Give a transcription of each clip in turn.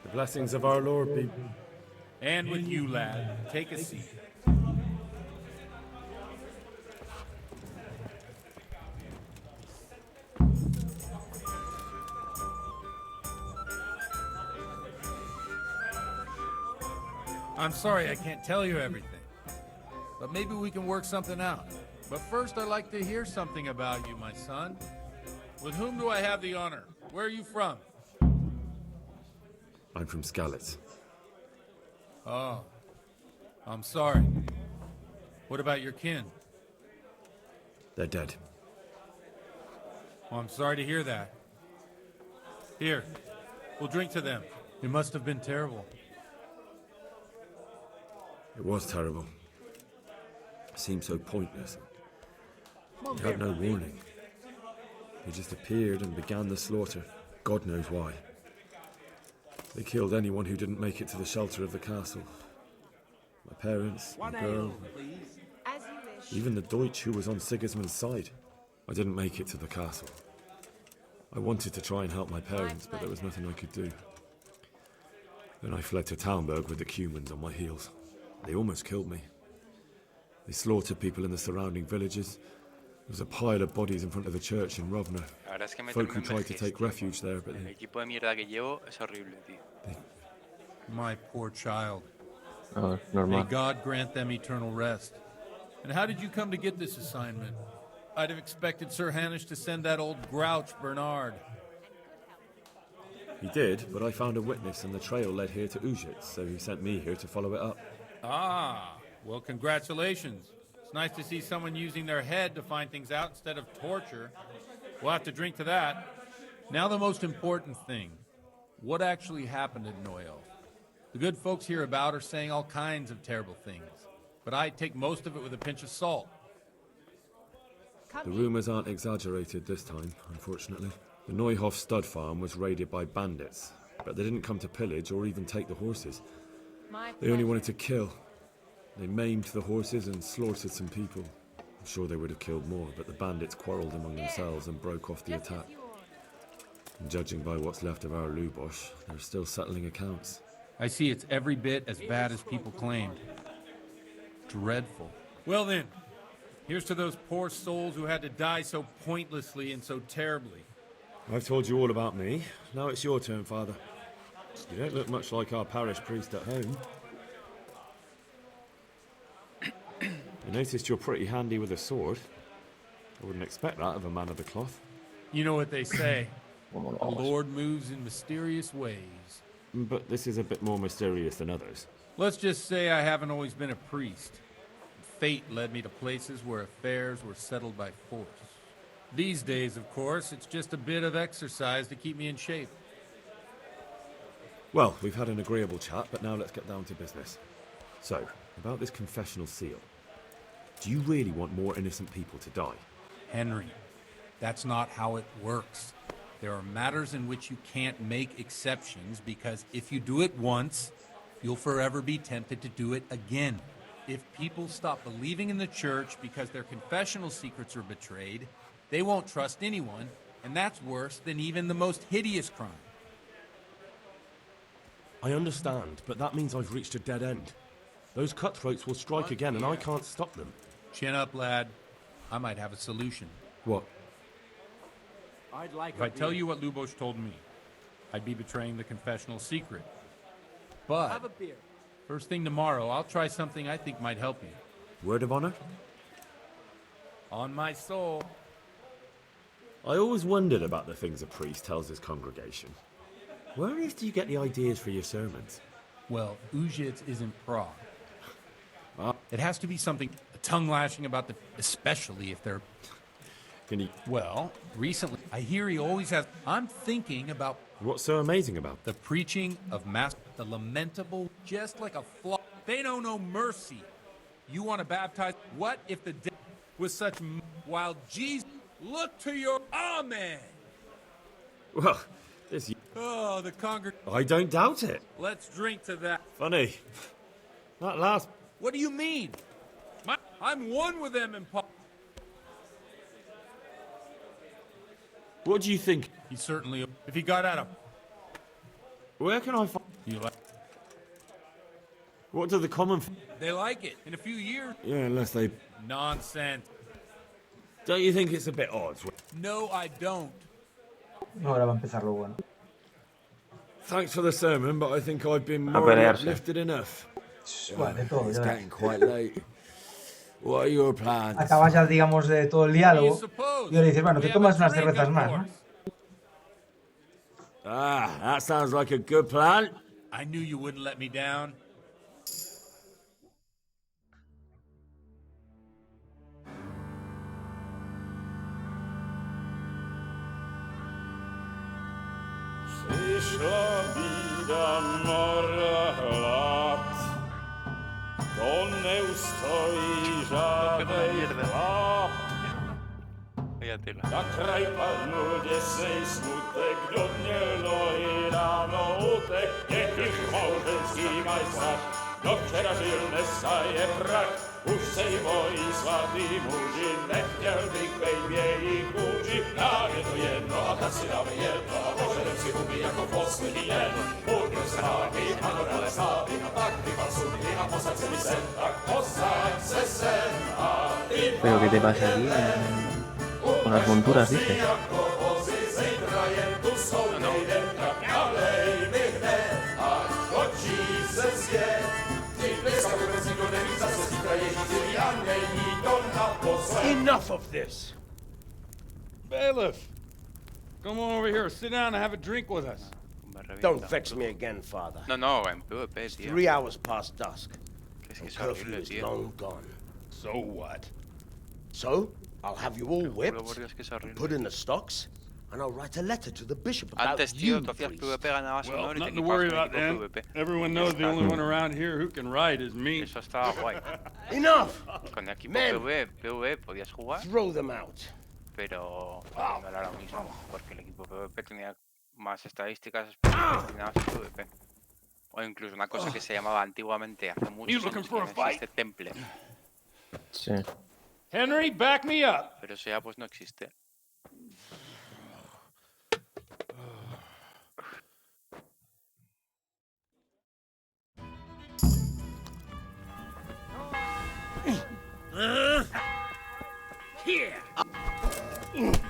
The blessings of our Lord be... And with you, lad. Take a seat. I'm sorry I can't tell you everything, but maybe we can work something out. But first, I'd like to hear something about you, my son. With whom do I have the honor? Where are you from? I'm from Skalitz. Oh, I'm sorry. What about your kin? They're dead. Well, I'm sorry to hear that. Here, we'll drink to them. It must have been terrible. It was terrible. It seemed so pointless. They had no warning. They just appeared and began the slaughter. God knows why. They killed anyone who didn't make it to the shelter of the castle. My parents, my girl, even the Deutsch who was on Sigismund's side. I didn't make it to the castle. I wanted to try and help my parents, but there was nothing I could do. Then I fled to Talmberg with the Cumans on my heels. They almost killed me. They slaughtered people in the surrounding villages. There was a pile of bodies in front of the church in Rovno. Folk who tried to take refuge there, but they... My poor child. Normal. May God grant them eternal rest. And how did you come to get this assignment? I'd have expected Sir Hanish to send that old grouch, Bernard. He did, but I found a witness and the trail led here to Ujitz, so he sent me here to follow it up. Ah, well, congratulations. It's nice to see someone using their head to find things out instead of torture. We'll have to drink to that. Now the most important thing. What actually happened in Noel? The good folks hereabout are saying all kinds of terrible things, but I take most of it with a pinch of salt. The rumors aren't exaggerated this time, unfortunately. The Neuhof stud farm was raided by bandits, but they didn't come to pillage or even take the horses. They only wanted to kill. They maimed the horses and slaughtered some people. I'm sure they would have killed more, but the bandits quarreled among themselves and broke off the attack. And judging by what's left of our Lubosh, they're still settling accounts. I see it's every bit as bad as people claimed. Dreadful. Well then, here's to those poor souls who had to die so pointlessly and so terribly. I've told you all about me. Now it's your turn, Father. You don't look much like our parish priest at home. I noticed you're pretty handy with a sword. I wouldn't expect that of a man of the cloth. You know what they say. The Lord moves in mysterious ways. But this is a bit more mysterious than others. Let's just say I haven't always been a priest. Fate led me to places where affairs were settled by force. These days, of course, it's just a bit of exercise to keep me in shape. Well, we've had an agreeable chat, but now let's get down to business. So, about this confessional seal. Do you really want more innocent people to die? Henry, that's not how it works. There are matters in which you can't make exceptions because if you do it once, you'll forever be tempted to do it again. If people stop believing in the church because their confessional secrets are betrayed, they won't trust anyone, and that's worse than even the most hideous crime. I understand, but that means I've reached a dead end. Those cutthroats will strike again, and I can't stop them. Chin up, lad. I might have a solution. What? If I tell you what Lubosh told me, I'd be betraying the confessional secret. But Have a beer. first thing tomorrow, I'll try something I think might help you. Word of honor? On my soul. I always wondered about the things a priest tells his congregation. Where on earth do you get the ideas for your sermons? Well, Ujitz is in Prague. Ah. It has to be something tongue-lashing about the... especially if they're... Can you... Well, recently, I hear he always has... I'm thinking about... What's so amazing about the preaching of mass... The lamentable, just like a flaw. They know no mercy. You want to baptize... What if the... with such... While Jesus... Look to your... Amen! Well, this... Oh, the I don't doubt it. Let's drink to that. Funny. That last... What do you mean? I'm one with them in... What do you think? He certainly... If he got out of... Where can I find... You like? What do the common... They like it. In a few years. Yeah, unless they... Nonsense. Don't you think it's a bit odd? No, I don't. No, ahora va a empezar lo bueno. Thanks for the sermon, but I think I've been A morally pelearse. uplifted enough. Bueno, de todo, It's ya verás. getting quite late. What are your plans? Acabas ya, digamos, de todo el What do you diálogo. suppose? Y ahora dices, bueno, We te have tomas a unas drink, cervezas of más, ¿no? course. Ah, that sounds like a good plan. I knew you wouldn't let me down. Przyszła bida mora lat, to nie ustoi żadnej dwa. Na kraj panuje sej smutek, do dnielo i rano utek, niech ich małżeński majstrach, do wczera żylne staje prach. Už sej mojí svatý muži, nechtěl bych bejbě jí kůži, nám je to jedno a tak si dáme jedno a požerem si huby jako poslední den. Půjdu se náky a dorele stávy a tak vypal sudy a posaď se mi sem, tak posaď se sem a ty ¿Pero qué te pasa aquí? Con las monturas, dices. jako vozy zejtra jen tu jsou nejdem, tak nalej mi hned a točí se svět. Enough of this! Bailiff! Come on over here, sit down and have a drink with us. Don't vex me again, father. No, en PvP, tío. 3 hours past dusk. Que es que And es curfew horrible, is tío. long gone. So what? So, I'll have you all Juro por whipped, Dios que es horrible. put in the stocks, and I'll write a letter to the bishop about Antes, you, tío, tú hacías priest. PvP, ganabas Well, honor y te nothing to equipabas worry con about equipo then. PvP. Everyone knows the only one around here who can ride is me. Eso estaba guay. Enough! Con equipo Men. PvP podías jugar, Throw them out. pero no era lo mismo, porque el equipo PvP tenía más estadísticas específicas que tenías en PvP. O incluso una cosa que se llamaba antiguamente, hace muchos looking años que for a no fight? existe, temple. Sí. Henry, back me up! Pero eso ya pues no existe.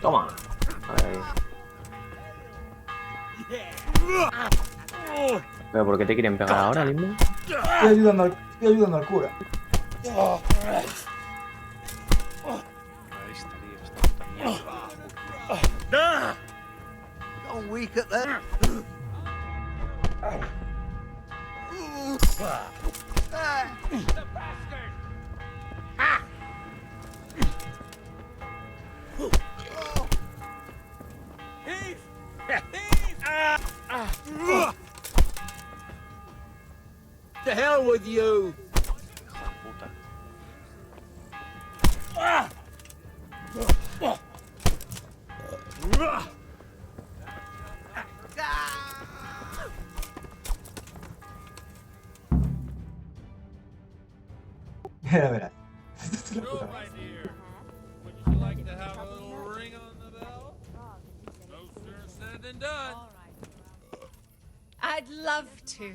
Toma. Ahí. ¿Pero por qué te quieren pegar ahora, Limbo? Estoy ayudando al cura. Realista, tío, esta puta mierda. You're weak at that. To hell with you! Hijo de puta. Mira, verás. So, my dear, would you like to have a little ring on the bell? No sooner said than done. I'd love to.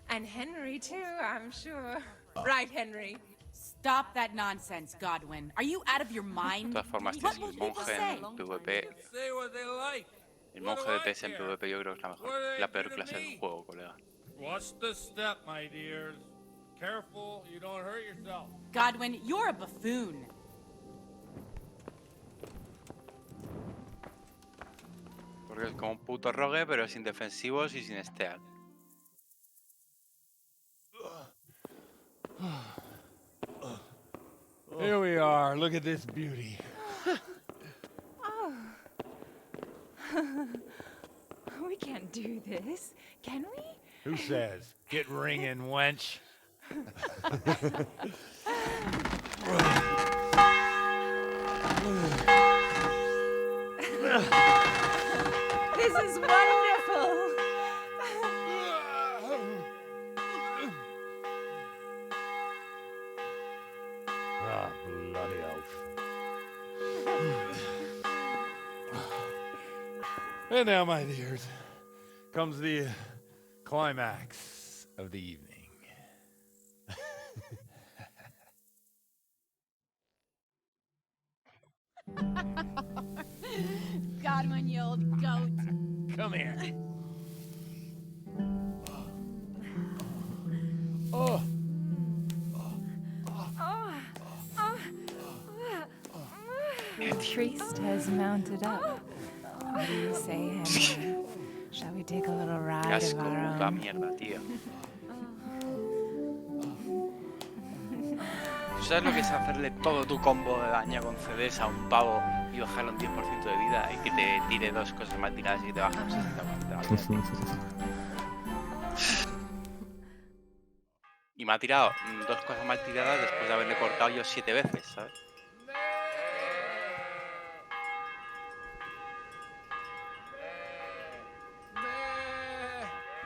And Henry, too, I'm sure. Right, Henry? Stop that nonsense, Godwin. Are you out of your De mind? todas formas, What tío, will el people monje say? en PvP, Say what they like. el What monje do de I PS en care? PvP yo creo que es la mejor, What do they la do peor to clase me? del juego, colega. What's the step, my dears? Careful, you don't hurt yourself. Godwin, you're a buffoon. Porque es como un puto rogue, pero sin defensivos y sin steal. Here we are, look at this beauty. We can't do this, can we? Who says? Get ringing, wench. This is wonderful. Ah, bloody oath. And now, my dears, comes the climax of the evening. Godwin, you old goat. Come here. Oh. The priest has mounted up. What do you say, Henry? Shall we take a little Qué ride of asco, our puta own? mierda, tío. ¿Tú sabes lo que es hacerle todo tu combo de daño con CDs a un pavo y bajarle un 10% de vida y que te tire dos cosas mal tiradas y que te baje un 60% de vida? Y me ha tirado dos cosas mal tiradas después de haberle cortado yo 7 veces, ¿sabes?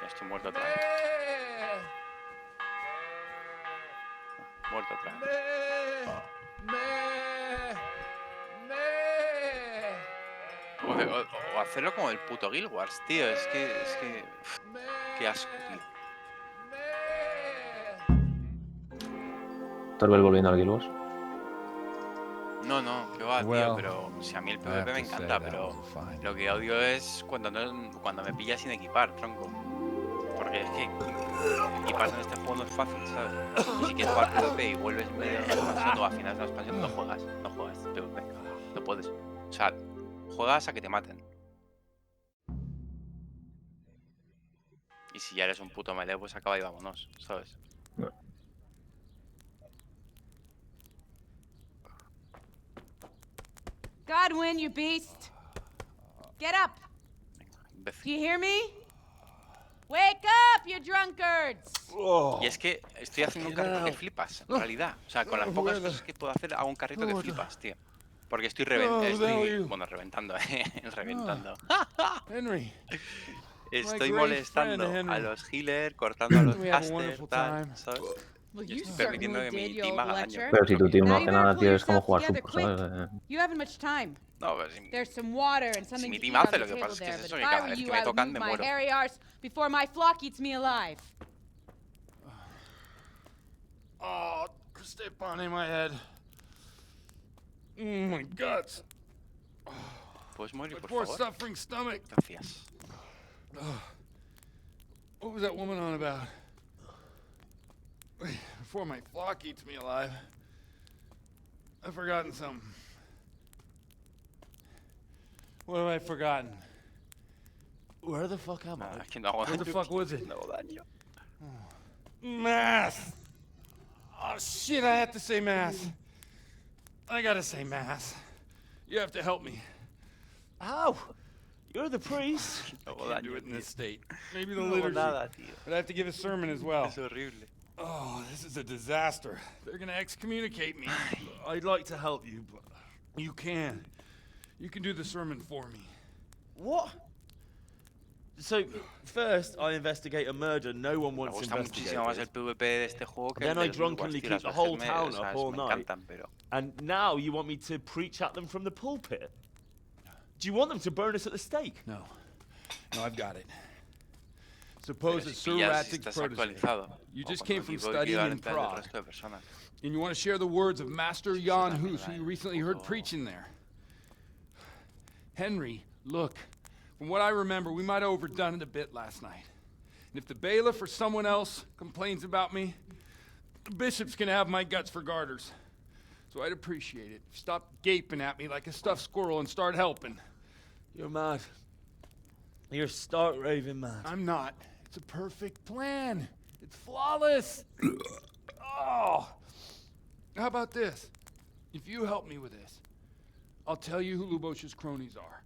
Ya estoy muerto otra vez. Muerto otra vez. O hacerlo como el puto Guild Wars, tío. Es que... Qué asco, tío. Torbel volviendo al Guild Wars. No, que va, tío, pero si a mí el PvP me encanta, pero lo que odio es cuando me pillas sin equipar, tronco. Porque es que equiparse en este juego no es fácil, ¿sabes? Y si quieres jugar PvP y vuelves en medio de la expansión o al final de la expansión, no juegas PvP. No puedes. O sea, juegas a que te maten. Y si ya eres un puto melee, pues acaba y vámonos, ¿sabes? Godwin, you beast. Get up. Do you hear me? Wake up, you drunkards. Y es que estoy haciendo un carrito que flipas, en realidad. O sea, con las pocas cosas que puedo hacer, hago un carrito que flipas, tío. Porque estoy reventando, reventando. Henry. Estoy molestando a los healers, cortando a los casters, tal, ¿sabes? Yo estoy permitiendo que mi team haga daño. Pero si tu team no hace nada, tío, es como jugar supo, ¿sabes? You haven't much time. No, pero There's some water and something mi to team eat on hace, the lo que table pasa es que there, es but eso, if que I cada were vez you, que I me would tocan move me my muero. hairy arse before my flock eats me alive. Oh, step on in my head. My guts. ¿Puedes morir, My por poor favor? suffering stomach. Gracias. What was that woman on about? Before my flock eats me alive. I've forgotten something. What have I forgotten? Where the fuck am I? Es que no hago What the daño. fuck was it? No hago daño. Mass! Oh shit, I have to say mass. I gotta say mass. You have to help me. How? You're the priest. No hago Can't do daño, it in tío. this state. Maybe the No hago liturgy. nada, tío. But I have to give a sermon as well. Es horrible. Oh, this is a disaster. They're gonna excommunicate me. I'd like to help you, but... You can. You can do the sermon for me. What? So, first I investigate a murder no one Me wants gusta muchísimo más el investigated. PvP de este juego que Then el I del drunkenly Guild Wars, keep tío. the whole Las veces town o sea, up all me night. encantan, pero... And now you want me to preach at them from the pulpit? Do you want them to burn us at the stake? No. No, I've got it. Suppose Pero it's si Sir pillas, si Ratic's estás protege. actualizado. You o just con tu came from equipo studying in equivalente al del Prague. resto de personas. And you want to share the words of Master Jan también Hus, who da you un recently heard poco- preaching there. Henry, look. From what I remember, we might have overdone it a bit last night. And if the bailiff or someone else complains about me, the bishop's gonna have my guts for garters. So I'd appreciate it. Stop gaping at me like a stuffed squirrel and start helping. You're mad. You're stark raving mad. I'm not. It's a perfect plan. It's flawless. Oh. How about this? If you help me with this, I'll tell you who Lubosh's cronies are.